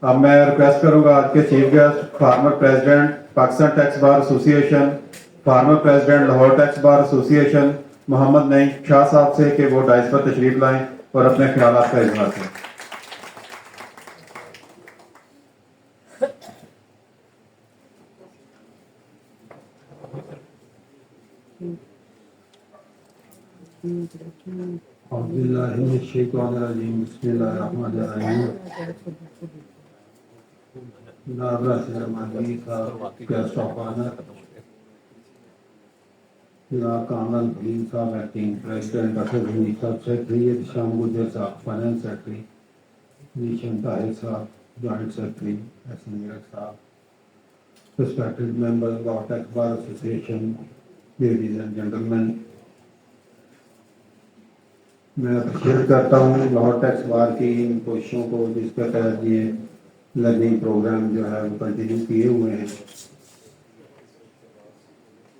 अब मैं रिक्वेस्ट करूंगा आज के chief guest former president Pakistan tax bar association, former president Lahore tax bar association Mohammad Naeem Shah sahab से कि वो डाइस पर तशरीफ लाएं और अपने ख्यालात का इजहार करें। कामरान भलीम साहब एक्टिंग प्रेसिडेंट, डॉक्टर हमीद साहब सेक्रेटरी, शाम गुजर साहब फाइनेंस सेक्रेटरी, निशान ताहिर साहब जॉइंट सेक्रेटरी, एहसन मीरत साहब, respected members of tax bar association, ladies and gentleman, मैं अप्रिशिएट करता हूँ लाहौर टैक्स बार की इन कोशिशों को जिसके तहत ये लर्निंग प्रोग्राम जो है वो कंटिन्यू किए हुए हैं।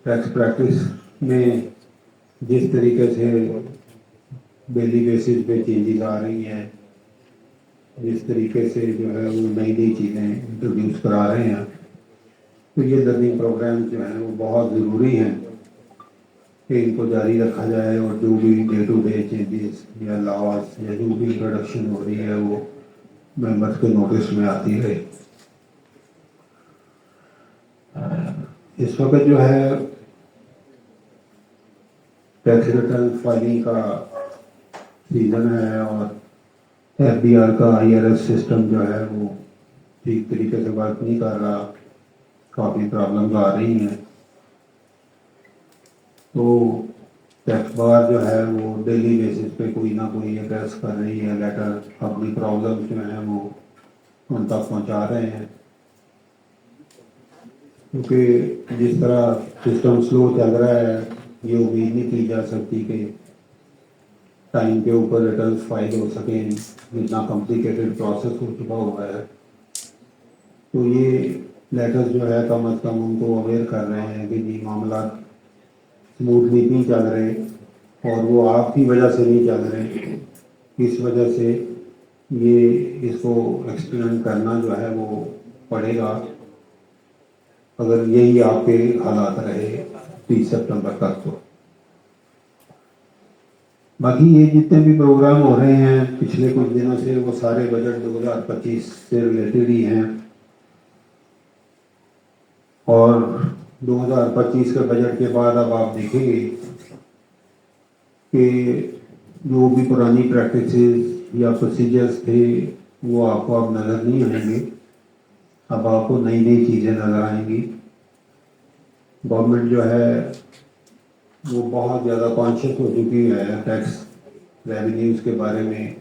टैक्स प्रैक्टिस में जिस तरीके से डेली बेसिस पे चेंजेस आ रही हैं, जिस तरीके से जो है वो नई नई चीज़ें इंट्रोड्यूस करा रहे हैं, तो ये लर्निंग प्रोग्राम जो है वो बहुत ज़रूरी हैं कि इनको जारी रखा जाए और जो भी डे टू डे चेंजेस या लॉज या जो भी इंट्रोडक्शन हो रही है वो मेंबर्स के नोटिस में आती है। इस वक्त जो है टैक्स रिटर्न फाइलिंग का सीजन है और एफबीआर का आईआरएस सिस्टम जो है वो ठीक तरीके से वर्क नहीं कर रहा, काफ़ी प्रॉब्लम्स आ रही हैं। तो टैक्स बार जो है वो डेली बेसिस पे कोई ना कोई एड्रेस कर रही है, लेटर अपनी प्रॉब्लम्स जो हैं वो उन तक पहुंचा रहे हैं, क्योंकि जिस तरह सिस्टम स्लो चल रहा है ये उम्मीद नहीं की जा सकती कि टाइम के ऊपर रिटर्न फाइल हो सकें, जितना कॉम्प्लिकेटेड प्रोसेस हो चुका हुआ है। तो ये लेटर्स जो है कम अज़ कम उनको अवेयर कर रहे हैं कि जी मामला स्मूथली नहीं चल रहे और वो आपकी वजह से नहीं चल रहे, इस वजह से ये इसको एक्सटेंड करना जो है वो पड़ेगा अगर यही आपके हालात रहे 30 सितंबर तक। तो बाकी ये जितने भी प्रोग्राम हो रहे हैं पिछले कुछ दिनों से वो सारे बजट 2025 से रिलेटेड ही हैं और 2025 के बजट के बाद अब आप देखेंगे कि जो भी पुरानी प्रैक्टिसेस या प्रोसीजर्स थे वो आपको अब नज़र नहीं आएंगे, अब आपको नई नई चीज़ें नज़र आएंगी। गवर्नमेंट जो है वो बहुत ज़्यादा कॉन्शियस हो चुकी है टैक्स रेवेन्यूज़ के बारे में,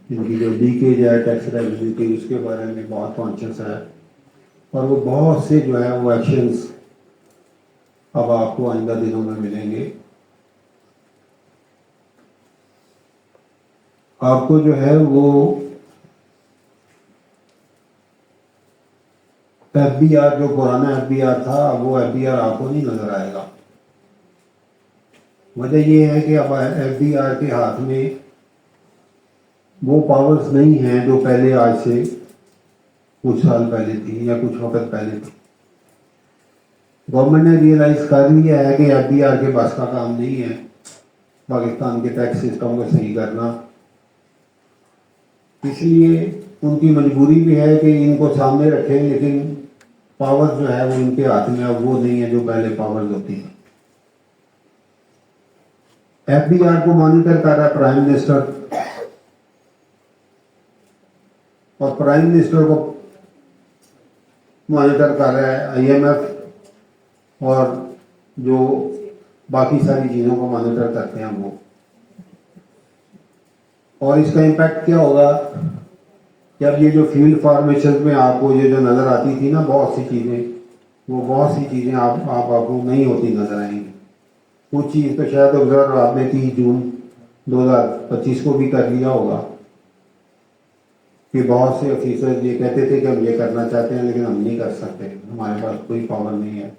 इनकी जो लीकेज है टैक्स रेवेन्यू की उसके बारे में बहुत कॉन्शियस है और वो बहुत से जो है वो एक्शंस अब आपको आइंदा दिनों में मिलेंगे। आपको जो है वो एफबीआर जो पुराना एफबीआर था वो एफबीआर आपको नहीं नजर आएगा। वजह ये है कि अब एफबीआर के हाथ में वो पावर्स नहीं हैं जो पहले आज से कुछ साल पहले थी या कुछ वक्त पहले थी। गवर्नमेंट ने रियलाइज कर लिया है कि एफबीआर के पास का काम नहीं है पाकिस्तान के टैक्स सिस्टम को सही करना, इसलिए उनकी मजबूरी भी है कि इनको सामने रखें, लेकिन पावर जो है वो इनके हाथ में अब वो नहीं है जो पहले पावर्स होती है। एफबीआर को मॉनिटर कर रहा है प्राइम मिनिस्टर और प्राइम मिनिस्टर को मॉनिटर कर रहा है आईएमएफ और जो बाकी सारी चीज़ों को मॉनिटर करते हैं वो। और इसका इम्पैक्ट क्या होगा कि अब ये जो फील्ड फॉर्मेशन में आपको ये जो नज़र आती थी ना बहुत सी चीज़ें, वो बहुत सी चीज़ें आपको नहीं होती नज़र आएंगी। कुछ चीज़ तो शायद ऑब्जर्व आपने 30 जून 2025 को भी कर लिया होगा कि बहुत से ऑफिसर्स ये कहते थे कि हम ये करना चाहते हैं लेकिन हम नहीं कर सकते, हमारे पास कोई पावर नहीं है,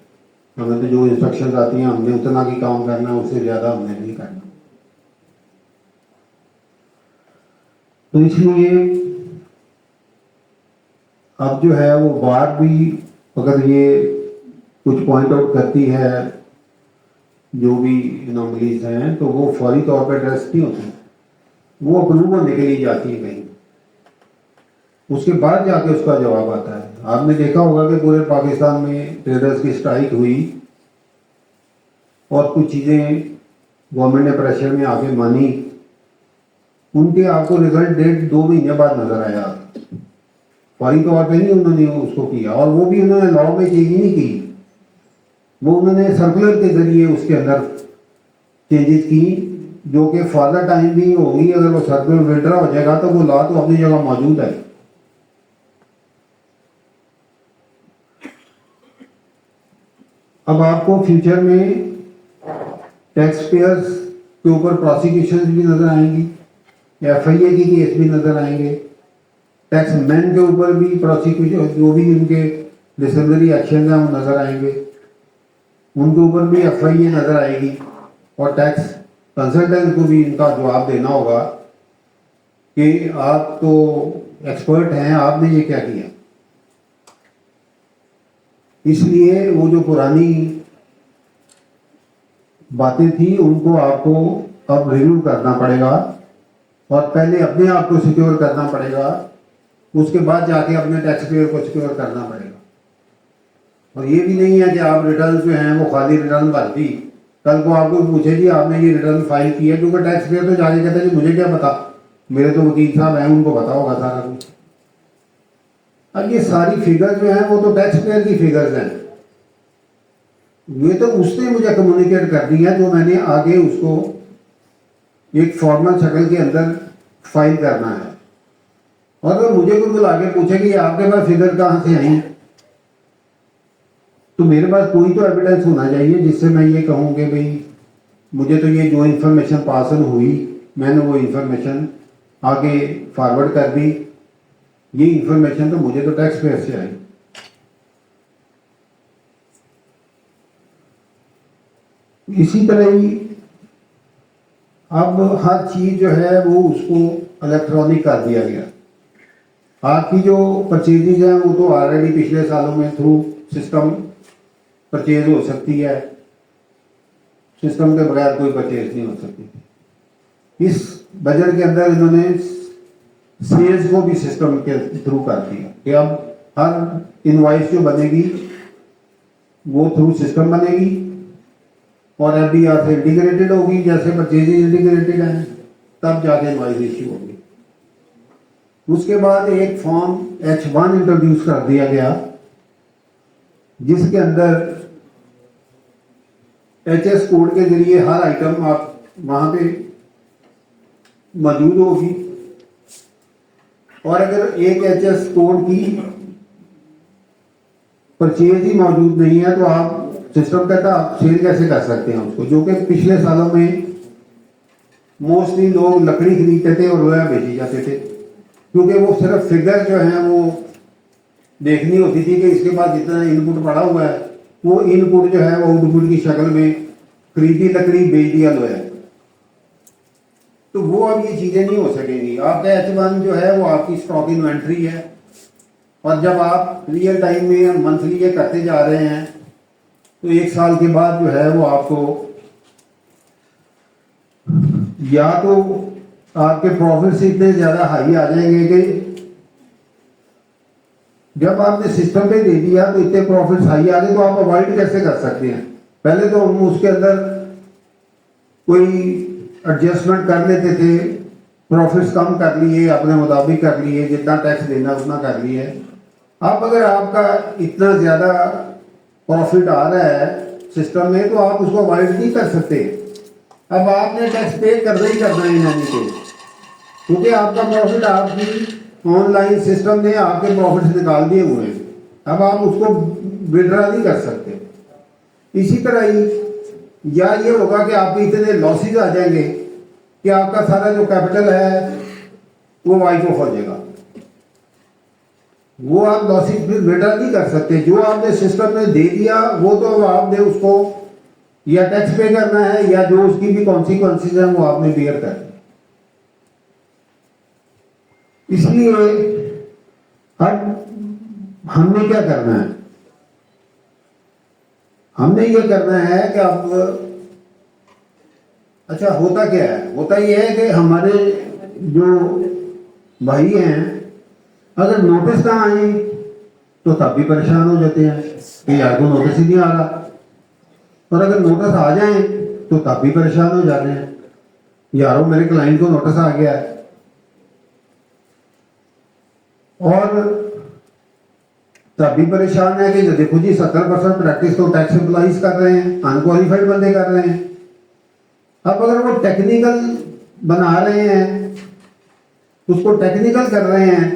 हमें तो जो इंस्ट्रक्शंस आती हैं हमने उतना ही काम करना है, उससे ज़्यादा हमने नहीं करना। तो इसलिए अब जो है वो बार भी अगर ये कुछ पॉइंट आउट करती है जो भी एनोमलीज हैं तो वो फौरी तौर पर एड्रेस नहीं होती, वो अप्रूव होने के लिए जाती है कहीं, उसके बाद जाके उसका जवाब आता है। आपने देखा होगा कि पूरे पाकिस्तान में ट्रेडर्स की स्ट्राइक हुई और कुछ चीज़ें गवर्नमेंट ने प्रेशर में आके मानी, उनके आपको रिजल्ट डेट 2 महीने बाद नजर आया। फौरी तौर पे नहीं उन्होंने उसको किया, और वो भी उन्होंने लॉ में चेंज नहीं की, वो उन्होंने सर्कुलर के जरिए उसके अंदर चेंजेस की, जो कि फर्दर टाइम भी होगी। अगर वो सर्कुलर विड्रॉ हो जाएगा तो वो लॉ तो अपनी जगह मौजूद है। अब आपको फ्यूचर में टैक्स पेयर्स के ऊपर प्रोसिक्यूशन भी नजर आएंगी, FIA की केस भी नजर आएंगे, टैक्स मैन के ऊपर भी प्रोसिक्यूशन, जो भी उनके डिसिप्लिनरी एक्शन है वो नजर आएंगे, उनके ऊपर भी FIA नजर आएगी, और टैक्स कंसल्टेंट को भी इनका जवाब देना होगा कि आप तो एक्सपर्ट हैं, आपने ये क्या किया। इसलिए वो जो पुरानी बातें थी उनको आपको अब रिव्यू करना पड़ेगा, और पहले अपने आप को सिक्योर करना पड़ेगा, उसके बाद जाके अपने टैक्स पेयर को सिक्योर करना पड़ेगा। और ये भी नहीं है कि आप रिटर्न जो हैं वो खाली रिटर्न भर दी, कल को आपको पूछे जी आपने ये रिटर्न फाइल किया, क्योंकि टैक्स पेयर तो जाके कहता है जी मुझे क्या पता, मेरे तो वकील साहब हैं, उनको पता होगा सारा कुछ। अब ये सारी फिगर्स जो हैं वो तो टैक्स पेयर की फिगर्स हैं, ये तो उसने मुझे कम्युनिकेट कर दी है, जो मैंने आगे उसको एक फॉर्मल शक्ल के अंदर फाइल करना है। और अगर मुझे कोई बुला के पूछे कि आपके पास फिगर कहाँ से आई, तो मेरे पास कोई तो एविडेंस होना चाहिए जिससे मैं ये कहूँ कि भाई मुझे तो ये जो इन्फॉर्मेशन पास हुई मैंने वो इन्फॉर्मेशन आगे फॉरवर्ड कर दी, ये इन्फॉर्मेशन तो मुझे तो टैक्स पेयर से आई। इसी तरह ही अब हर चीज जो है वो उसको इलेक्ट्रॉनिक कर दिया गया। आपकी जो परचेजेज हैं वो तो ऑलरेडी पिछले सालों में थ्रू सिस्टम परचेज हो सकती है, सिस्टम के बगैर कोई परचेज नहीं हो सकती। इस बजट के अंदर इन्होंने सेल्स को भी सिस्टम के थ्रू कर दिया कि अब हर इनवॉइस जो बनेगी वो थ्रू सिस्टम बनेगी, और FDR से इंटीग्रेटेड होगी, जैसे परचेजेज इंटीग्रेटेड है तब जाके इनवॉइस इश्यू होगी। उसके बाद एक फॉर्म H1 इंट्रोड्यूस कर दिया गया, जिसके अंदर HS कोड के जरिए हर आइटम आप वहां पे मौजूद होगी, और अगर एक HS कोड की परचेज ही मौजूद नहीं है तो आप सिस्टम कहता आप सेल कैसे कर सकते हैं उसको, जो कि पिछले सालों में मोस्टली लोग लकड़ी खरीदते थे और लोहा बेची जाते थे, क्योंकि वो सिर्फ फिगर जो है वो देखनी होती थी कि इसके बाद जितना इनपुट पड़ा हुआ है वो इनपुट जो है वो आउटपुट की शक्ल में खरीदी लकड़ी बेच दिया लोहा। तो वो अब ये चीजें नहीं हो सकेंगी। आपका H1 जो है वो आपकी स्टॉक इन्वेंट्री है, और जब आप रियल टाइम में मंथली ये करते जा रहे हैं तो एक साल के बाद जो है वो आपको या तो आपके प्रॉफिट्स इतने ज्यादा हाई आ जाएंगे कि जब आपने सिस्टम पे दे दिया तो इतने प्रॉफिट्स हाई आ गए तो आप अवॉइड कैसे कर सकते हैं। पहले तो हम उसके अंदर कोई एडजस्टमेंट कर लेते थे, प्रॉफिट्स कम कर लिए, अपने मुताबिक कर लिए, जितना टैक्स देना उतना कर लिए। अब अगर आपका इतना ज्यादा प्रॉफिट आ रहा है सिस्टम में तो आप उसको अवॉइड नहीं कर सकते। अब आपने टैक्स पे करना ही करना है यानी के, क्योंकि आपका प्रॉफिट आपकी ऑनलाइन सिस्टम ने आपके प्रॉफिट निकाल दिए हुए हैं, अब आप उसको विड्रॉ नहीं कर सकते। इसी तरह ही या ये होगा कि आपके इतने लॉसेज आ जाएंगे कि आपका सारा जो कैपिटल है वो वाइप ऑफ हो जाएगा, वो आप लॉसेज विड्रॉ नहीं कर सकते। जो आपने सिस्टम में दे दिया वो तो आपने उसको या टैक्स पे करना है या जो उसकी भी कॉन्सिक्वेंसेज है वो आपने बेयर करना है। इसलिए अब हमने क्या करना है? हमने ये करना है कि अब अच्छा होता क्या है? होता ये है कि हमारे जो भाई हैं अगर नोटिस ना आए तो तब भी परेशान हो जाते हैं कि यार को नोटिस ही नहीं आ रहा, और अगर नोटिस आ जाए तो तब भी परेशान हो जाते हैं, यारों मेरे क्लाइंट को नोटिस आ गया है। और तब भी परेशान है कि देखो जी 70% प्रैक्टिस तो टैक्स एम्प्लॉइज कर रहे हैं, अनक्वालिफाइड बंदे कर रहे हैं। अब अगर वो टेक्निकल बना रहे हैं, उसको टेक्निकल कर रहे हैं,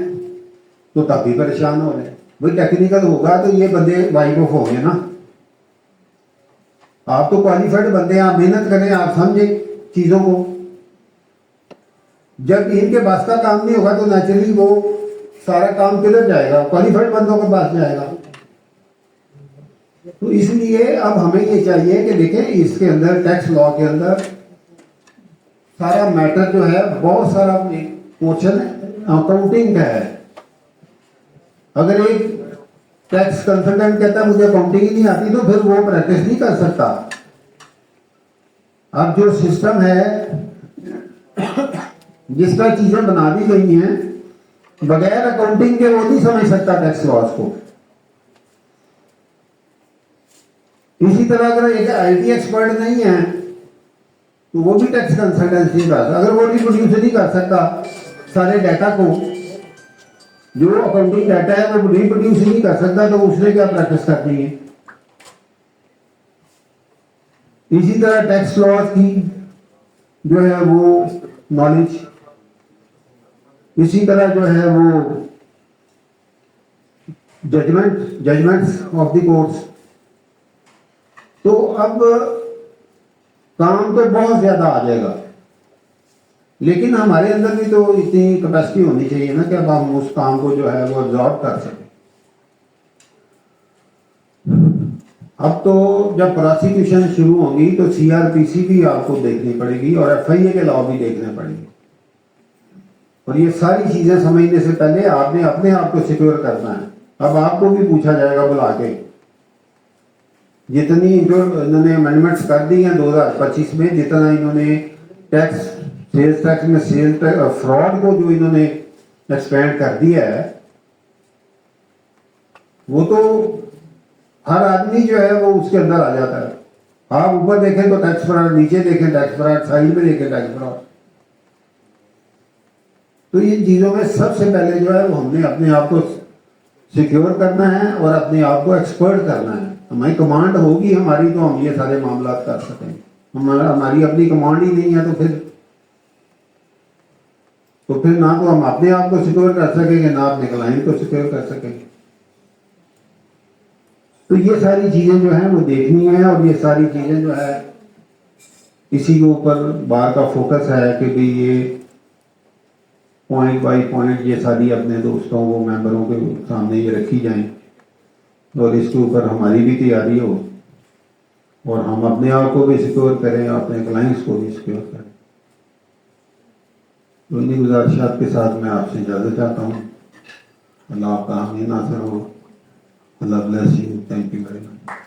तो तब भी परेशान हो रहे हैं। भाई टेक्निकल होगा तो ये बंदे वाइफ ऑफ होंगे ना। आप तो क्वालिफाइड बंदे हैं, आप मेहनत करें, आप समझे चीजों को। जब इनके पास का काम नहीं होगा तो नेचुरली वो सारा काम किधर जाएगा? क्वालिफाइड बंदों के पास जाएगा। तो इसलिए अब हमें ये चाहिए कि देखें इसके अंदर टैक्स लॉ के अंदर सारा मैटर जो है, बहुत सारा पोर्शन अकाउंटिंग का है। अगर एक टैक्स कंसल्टेंट कहता है मुझे अकाउंटिंग ही नहीं आती, तो फिर वो प्रैक्टिस नहीं कर सकता। अब जो सिस्टम है जिस तरह चीजें बना दी गई हैं, बगैर अकाउंटिंग के वो नहीं समझ सकता टैक्स लॉज को। इसी तरह अगर एक आईटी एक्सपर्ट नहीं है तो वो भी टैक्स कंसल्टेंसी नहीं कर सकता। अगर वो रिप्रोड्यूस नहीं कर सकता सारे डाटा को, जो अकाउंटिंग डाटा है वो रिप्रोड्यूस नहीं कर सकता, तो उसने क्या प्रैक्टिस करनी है? इसी तरह टैक्स लॉज की जो है वो नॉलेज, इसी तरह जो है वो जजमेंट्स ऑफ द कोर्ट्स। तो अब काम तो बहुत ज्यादा आ जाएगा, लेकिन हमारे अंदर भी तो इतनी कैपेसिटी होनी चाहिए ना कि अब हम उस काम को जो है वो अब्जॉर्ब कर सकें। अब तो जब प्रोसिक्यूशन शुरू होगी तो सीआरपीसी भी आपको देखनी पड़ेगी और एफआईए के लॉ भी देखने पड़ेंगे, और ये सारी चीजें समझने से पहले आपने अपने आप को सिक्योर करना है। अब आपको भी पूछा जाएगा बुला के, जितनी जो इन्होंने अमेंडमेंट्स कर दी हैं 2025 में, जितना इन्होंने टैक्स सेल्स टैक्स में सेल्स फ्रॉड को जो इन्होंने एक्सपेंड कर दिया है, वो तो हर आदमी जो है वो उसके अंदर आ जाता है। आप ऊपर देखें तो टैक्स फ्रॉड, नीचे देखें टैक्स फ्रॉड, साइड में देखें टैक्स फ्रॉड। तो इन चीजों में सबसे पहले जो है वो हमने अपने आप को सिक्योर करना है और अपने आप को एक्सपर्ट करना है। हमारी कमांड होगी हमारी तो हम ये सारे मामला कर सकेंगे। हमारी अपनी कमांड ही नहीं है तो फिर ना तो हम अपने आप को सिक्योर कर सकेंगे, ना अपने क्लाइंट को सिक्योर कर सकेंगे। तो ये सारी चीजें जो है वो देखनी है, और ये सारी चीजें जो है इसी के ऊपर बार का फोकस है कि भाई ये पॉइंट बाय पॉइंट ये सारी अपने दोस्तों को, मेंबरों के सामने ये रखी जाएं, और इसके ऊपर हमारी भी तैयारी हो, और हम अपने आप को भी सिक्योर करें, अपने क्लाइंट्स को भी सिक्योर करें। तो इन्हीं गुजारिशात के साथ मैं आपसे इजाजत चाहता हूँ। अल्लाह आपका हामी नाज़िर हो। Allah bless you. Thank you very much.